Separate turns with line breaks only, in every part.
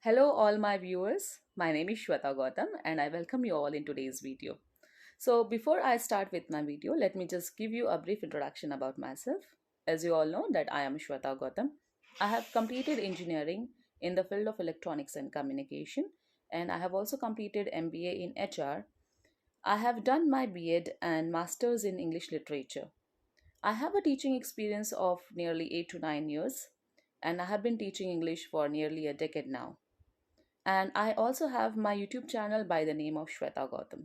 Hello all my viewers, my name is Shweta Gautam and I welcome you all in today's video. So before I start with my video, let me just give you a brief introduction about myself. As you all know that I am Shweta Gautam. I have completed engineering in the field of electronics and communication, and I have also completed MBA in HR. I have done my B.Ed and Masters in English Literature. I have a teaching experience of nearly 8 to 9 years, and I have been teaching English for nearly a decade now. And I also have my YouTube channel by the name of Shweta Gautam.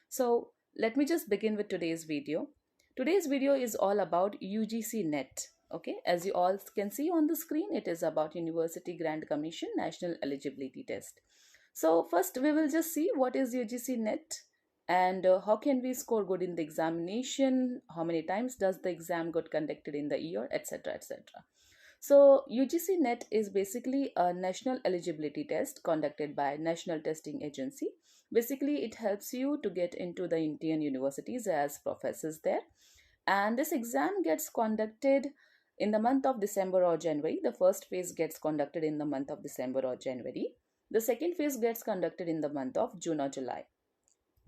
So let me just begin with today's video. Today's video is all about UGC NET. Okay, as you all can see on the screen, it is about University Grant Commission National Eligibility Test. So first we will just see what is UGC NET and how can we score good in the examination, how many times does the exam got conducted in the year, etc, etc. So UGC NET is basically a national eligibility test conducted by National Testing Agency. Basically, it helps you to get into the Indian universities as professors there. And this exam gets conducted in the month of December or January. The first phase gets conducted in the month of December or January. The second phase gets conducted in the month of June or July.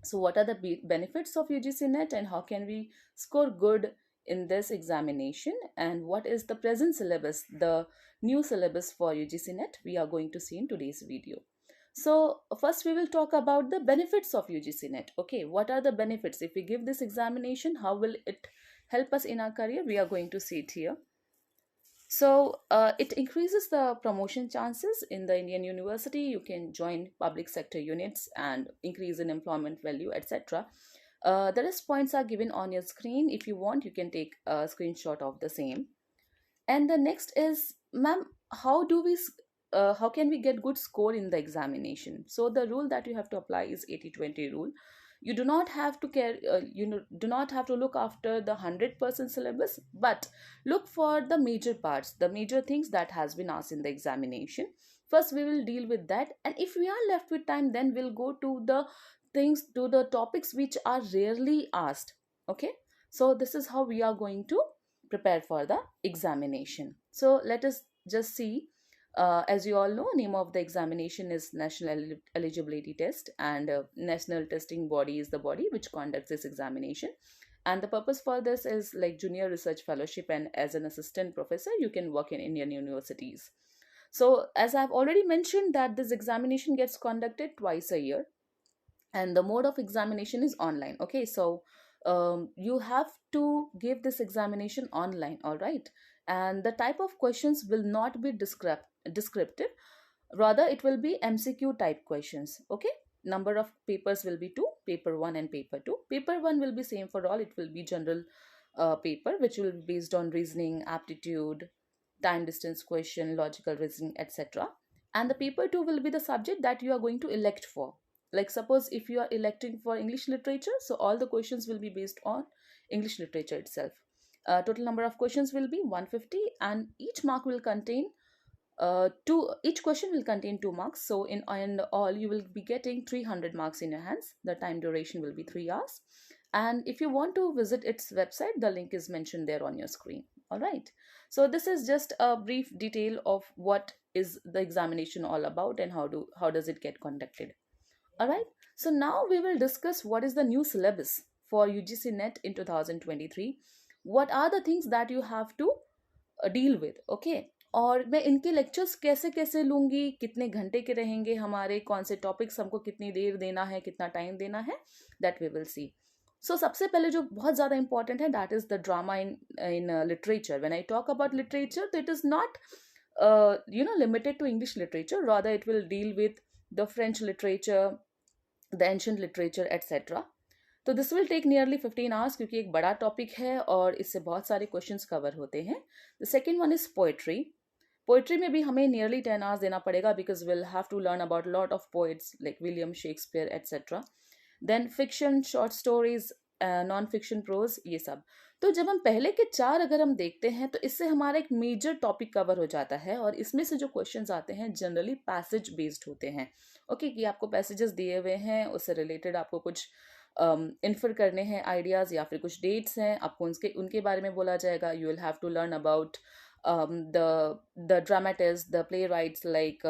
So what are the benefits of UGC NET and how can we score good in this examination, and what is the present syllabus, the new syllabus for UGC NET we are going to see in today's video. So first we will talk about the benefits of UGC NET. Okay, what are the benefits? If we give this examination, how will it help us in our career? We are going to see it here. So it increases the promotion chances in the Indian university. You can join public sector units and increase in employment value, etc. The rest points are given on your screen. If you want, you can take a screenshot of the same. And the next is, ma'am, how can we get good score in the examination? So the rule that you have to apply is 80-20 rule. You do not have to care, do not have to look after the 100% syllabus, but look for the major parts, the major things that has been asked in the examination. First we will deal with that, and if we are left with time, then we'll go to the things, to the topics which are rarely asked. Okay, so this is how we are going to prepare for the examination. So let us just see. As you all know, name of the examination is National Eligibility Test, and National Testing Body is the body which conducts this examination. And the purpose for this is like junior research fellowship, and as an assistant professor you can work in Indian universities. So as I've already mentioned that this examination gets conducted twice a year, and the mode of examination is online. Okay, so you have to give this examination online, all right, and the type of questions will not be descriptive, rather it will be MCQ type questions. Okay, number of papers will be two, paper 1 and paper 2. Paper 1 will be same for all, it will be general paper which will be based on reasoning, aptitude, time distance question, logical reasoning, etc. And the paper 2 will be the subject that you are going to elect for. Like suppose if you are electing for English literature, so all the questions will be based on English literature itself. Total number of questions will be 150, and each mark will contain each question will contain 2 marks. So in all you will be getting 300 marks in your hands. The time duration will be 3 hours, and if you want to visit its website, the link is mentioned there on your screen. All right, so this is just a brief detail of what is the examination all about and how does it get conducted. All right, so now we will discuss what is the new syllabus for UGC NET in 2023. What are the things that you have to deal with. Okay, और मैं इनके lectures कैसे कैसे लूँगी, कितने घंटे के रहेंगे हमारे, कौन से टॉपिक्स हमको कितनी देर देना है, कितना टाइम देना है, that we will see. So सबसे पहले जो बहुत ज़्यादा इंपॉर्टेंट है, that is the drama in literature. When I talk about literature, तो it is not limited to English literature, rather it will deal with the French literature, the ancient literature, etc. तो this will take nearly 15 hours, क्योंकि एक बड़ा topic है और इससे बहुत सारे क्वेश्चंस कवर होते हैं. The second one is poetry. Poetry में भी हमें नियरली 10 आवर्स देना पड़ेगा, because will have to learn about lot of poets like William Shakespeare etcetera. Then fiction, short stories, non fiction, prose, ये सब. तो जब हम पहले के 4 अगर हम देखते हैं, तो इससे हमारा एक मेजर टॉपिक कवर हो जाता है, और इसमें से जो क्वेश्चंस आते हैं जनरली पैसेज बेस्ड होते हैं. ओके, कि आपको पैसेजेस दिए हुए हैं, उससे रिलेटेड आपको कुछ इन्फर करने हैं आइडियाज़, या फिर कुछ डेट्स हैं, आपको उनके बारे में बोला जाएगा. You will have to learn about the dramatist, the playwrights like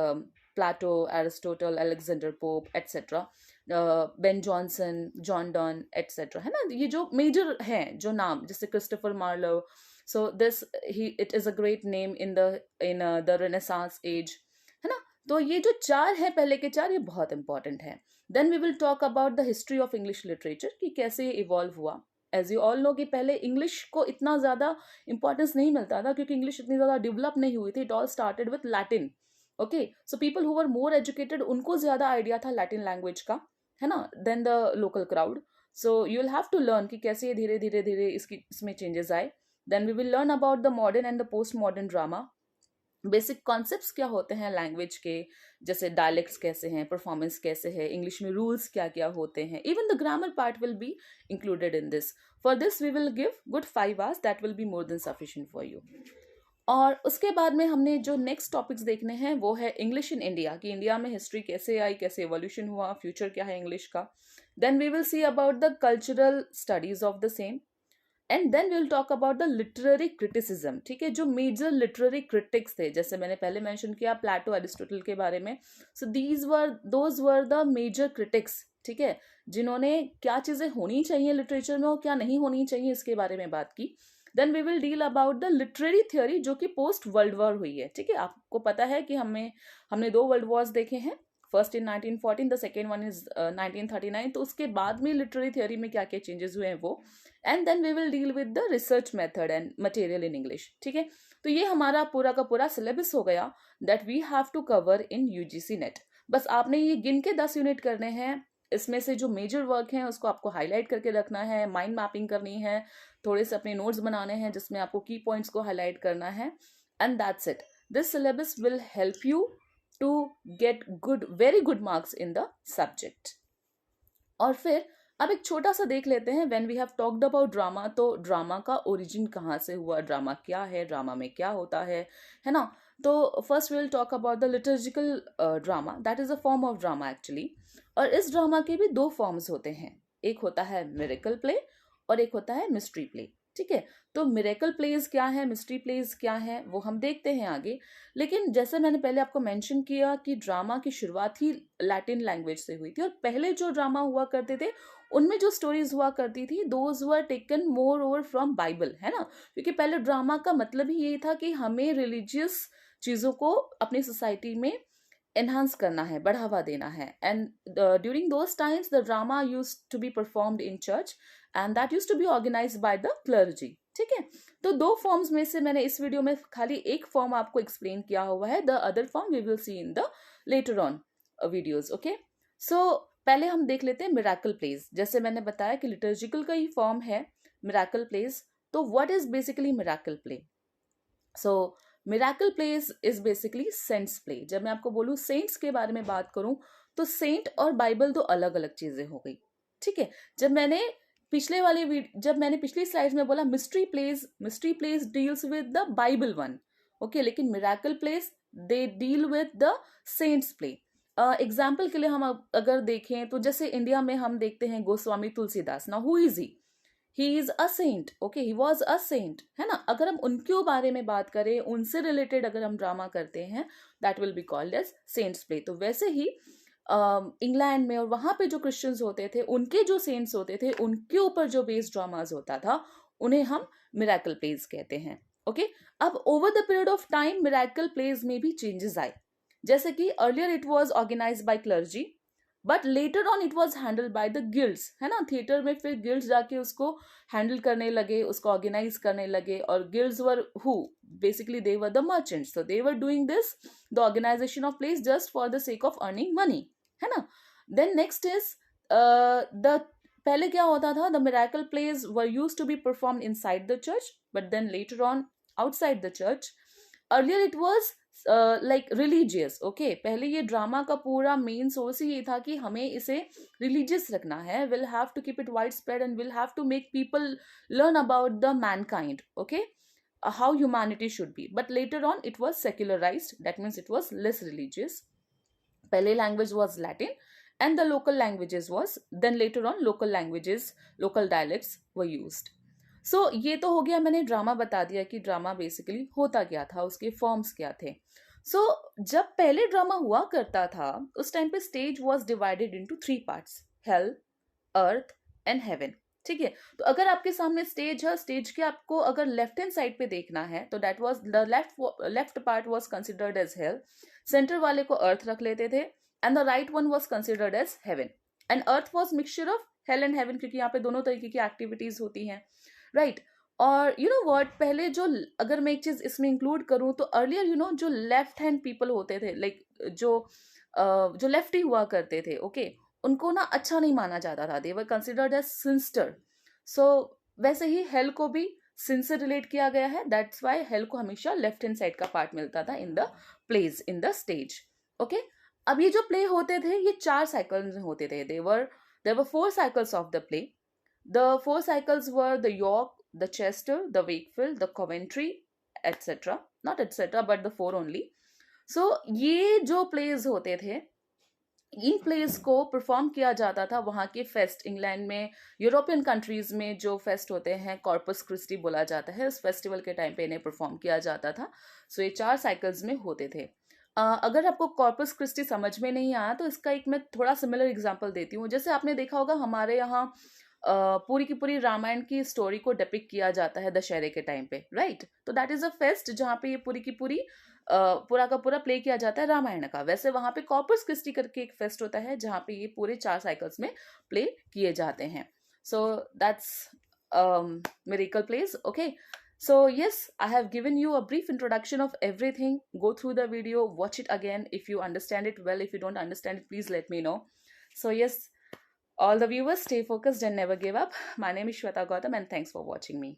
Plato, Aristotle, Alexander Pope etcetera, Ben Jonson, John Donne etcetera, है ना, ये जो मेजर हैं जो नाम, जैसे Christopher Marlowe, so this he it is a great name in the renaissance age, है ना। तो ये जो चार हैं पहले के चार, ये बहुत इंपॉर्टेंट हैं। Then we will talk about the history of English literature, कि कैसे ये इवॉल्व हुआ। एज यू ऑल नो कि पहले इंग्लिश को इतना ज़्यादा इंपॉर्टेंस नहीं मिलता था, क्योंकि इंग्लिश इतनी ज़्यादा डेवलप नहीं हुई थी। It all started with Latin. Okay, so people who were more educated, उनको ज़्यादा आइडिया था लैटिन लैंग्वेज का, है ना, then the local crowd. So you will have to learn कि कैसे ये धीरे धीरे धीरे इसमें चेंजेस आए। Then we will learn about the modern and the post modern drama. Basic concepts क्या होते हैं लैंग्वेज के, जैसे डायलेक्ट्स कैसे हैं, परफॉर्मेंस कैसे है, इंग्लिश में रूल्स क्या क्या होते हैं, even the grammar part will be included in this. For this we will give good 5 hours, that will be more than sufficient for you. और उसके बाद में हमने जो नेक्स्ट टॉपिक्स देखने हैं वो है इंग्लिश इन इंडिया, कि इंडिया में हिस्ट्री कैसे आई, कैसे एवोल्यूशन हुआ, फ्यूचर क्या है इंग्लिश का। Then we will see about the cultural studies of the same, and then will talk about the literary criticism. ठीक है, जो मेजर लिटरेरी क्रिटिक्स थे, जैसे मैंने पहले मेंशन किया प्लेटो, एरिस्टोटल के बारे में। So those were the major critics, ठीक है, जिन्होंने क्या चीजें होनी चाहिए लिटरेचर में और क्या नहीं होनी चाहिए, इसके बारे में बात की। Then we will deal about the literary theory, जो कि पोस्ट वर्ल्ड वॉर हुई है। ठीक है, आपको पता है कि हमने 2 वर्ल्ड वॉर्स देखे हैं, first in 1914, the second one is 1939। तो उसके बाद में लिटरेरी थ्योरी में क्या क्या चेंजेस हुए हैं वो। And then we will deal with the research method and material in English. ठीक है, तो ये हमारा पूरा का पूरा सिलेबस हो गया that we have to cover in UGC NET. बस आपने ये गिन के 10 यूनिट करने हैं। इसमें से जो मेजर वर्क हैं उसको आपको हाईलाइट करके रखना है, माइंड मैपिंग करनी है, थोड़े से अपने नोट्स बनाने हैं जिसमें आपको की पॉइंट्स को हाईलाइट करना है, and that's it. This syllabus will help you to get very good marks in the subject. और फिर अब एक छोटा सा देख लेते हैं, when we have talked about drama, तो ड्रामा का ओरिजिन कहाँ से हुआ, ड्रामा क्या है, ड्रामा में क्या होता है ना। तो first we will talk about the liturgical drama, that is a form of drama actually. और इस ड्रामा के भी 2 फॉर्म्स होते हैं, एक होता है मिरेकल प्ले और एक होता है मिस्ट्री प्ले। ठीक है, तो मिरेकल प्लेज क्या है, मिस्ट्री प्लेज क्या है, वो हम देखते हैं आगे। लेकिन जैसे मैंने पहले आपको मेंशन किया कि ड्रामा की शुरुआत ही लैटिन लैंग्वेज से हुई थी, और पहले जो ड्रामा हुआ करते थे उनमें जो स्टोरीज हुआ करती थी, those were taken more over from Bible, है ना। क्योंकि पहले ड्रामा का मतलब ही यही था कि हमें रिलीजियस चीज़ों को अपनी सोसाइटी में एनहांस करना है, बढ़ावा देना है। And during those times the drama use to be performed in church and that use to be organise by the clergy. ठीक है, तो 2 फॉर्म्स में से मैंने इस वीडियो में खाली एक फॉर्म आपको एक्सप्लेन किया हुआ है, the other form we will see in the later on videos. Okay, so पहले हम देख लेते हैं मिरेकल प्लेज। जैसे मैंने बताया कि लिटर्जिकल का ही फॉर्म है मिरेकल प्लेज। तो what is basically miracle play? So miracle plays is basically saints play. जब मैं आपको बोलूँ सेंट्स के बारे में बात करूं, तो सेंट और बाइबल तो अलग अलग चीजें हो गई। ठीक है, जब मैंने पिछली स्लाइड में बोला mystery plays deals with the Bible one. Okay, लेकिन miracle plays they deal with the saints play. Example के लिए हम अगर देखें तो जैसे इंडिया में हम देखते हैं गोस्वामी तुलसीदास। ना who is he is a saint, okay, he was a saint, है ना। अगर हम उनके बारे में बात करें, उनसे रिलेटेड अगर हम ड्रामा करते हैं, that will be called as saints play. तो वैसे ही इंग्लैंड में और वहां पे जो क्रिश्चियंस होते थे, उनके जो सेंट्स होते थे, उनके ऊपर जो बेस्ड ड्रामाज होता था, उन्हें हम मिरेकल प्लेज कहते हैं। ओके, अब over the period of time miracle plays में भी चेंजेस आए। जैसे कि earlier it was organise by clergy, but later on it was handle by the guilds, है ना। थिएटर में फिर गिल्ड्स जाके उसको हैंडल करने लगे, उसको ऑर्गेनाइज करने लगे। और guilds were who basically they were the merchants, so they were doing this the organisation of plays just for the sake of earning money, है ना। देन नेक्स्ट इज द पहले क्या होता था, the miracle plays were used to be performed inside the church, but then later on outside the church. Earlier it was like religious. Okay, पहले ये drama का पूरा मेन सोर्स ही ये था कि हमें इसे रिलीजियस रखना है, will have to keep it wide spread and will have to make people learn about the mankind, okay, how humanity should be. But later on it was secularized, that means it was less religious. पहले language was Latin and the local languages was, then later on local languages, local dialects were used. So ये तो हो गया, मैंने drama बता दिया कि drama basically होता क्या था, उसके फॉर्म्स क्या थे। सो जब पहले ड्रामा हुआ करता था उस टाइम पे stage was divided into 3 parts, hello, earth and heaven. ठीक है, तो अगर आपके सामने स्टेज है, स्टेज के आपको अगर लेफ्ट हैंड साइड पे देखना है तो that was the left part was considered as hell, centre वाले को अर्थ रख लेते थे, and the right one was considered as heaven. And earth was mixture of hell and heaven, क्योंकि यहाँ पे दोनों तरीके की एक्टिविटीज होती हैं, राइट। और यू नो व्हाट, पहले जो, अगर मैं एक चीज इसमें इंक्लूड करूं तो अर्लियर यू नो जो लेफ्ट हैंड पीपल होते थे, लाइक जो लेफ्टी हुआ करते थे, ओके, उनको ना अच्छा नहीं माना जाता था, दे वर कंसिडर्ड एज सिंस्टर। सो वैसे ही हेल को भी सिन से रिलेट किया गया है, दैट्स वाई हेल को हमेशा लेफ्ट हैंड साइड का पार्ट मिलता था in the plays, in the stage, okay. अब ये जो प्ले होते थे ये 4 साइकिल्स में होते थे, there were 4 cycles of the play. The 4 cycles were the York, the Chester, the Wakefield, the Coventry, etcetera, not etcetera but the 4 only. So ये जो प्लेज होते थे, इन प्लेस को परफॉर्म किया जाता था वहाँ के फेस्ट, इंग्लैंड में, यूरोपियन कंट्रीज में जो फेस्ट होते हैं कॉर्पस क्रिस्टी बोला जाता है, उस फेस्टिवल के टाइम पे इन्हें परफॉर्म किया जाता था। सो ये 4 साइकिल्स में होते थे। अगर आपको कॉर्पस क्रिस्टी समझ में नहीं आया तो इसका एक मैं थोड़ा सिमिलर एग्जांपल देती हूँ। जैसे आपने देखा होगा हमारे यहाँ पूरी की पूरी रामायण की स्टोरी को डिपिक्ट किया जाता है दशहरे के टाइम पे, राइट। तो दैट इज अ फेस्ट जहाँ पे ये पूरी की पूरी पूरा का पूरा प्ले किया जाता है रामायण का। वैसे वहां पे कॉर्पस क्रिस्टी करके एक फेस्ट होता है जहाँ पे ये पूरे 4 साइकिल्स में प्ले किए जाते हैं। So that's miracle place, okay. So yes, I have given you a brief introduction of everything. Go through the video, watch it again if you understand it well. If you don't understand it, please let me know. So yes, all the viewers, stay focused and never give up. My name is Shweta Gautam and thanks for watching me.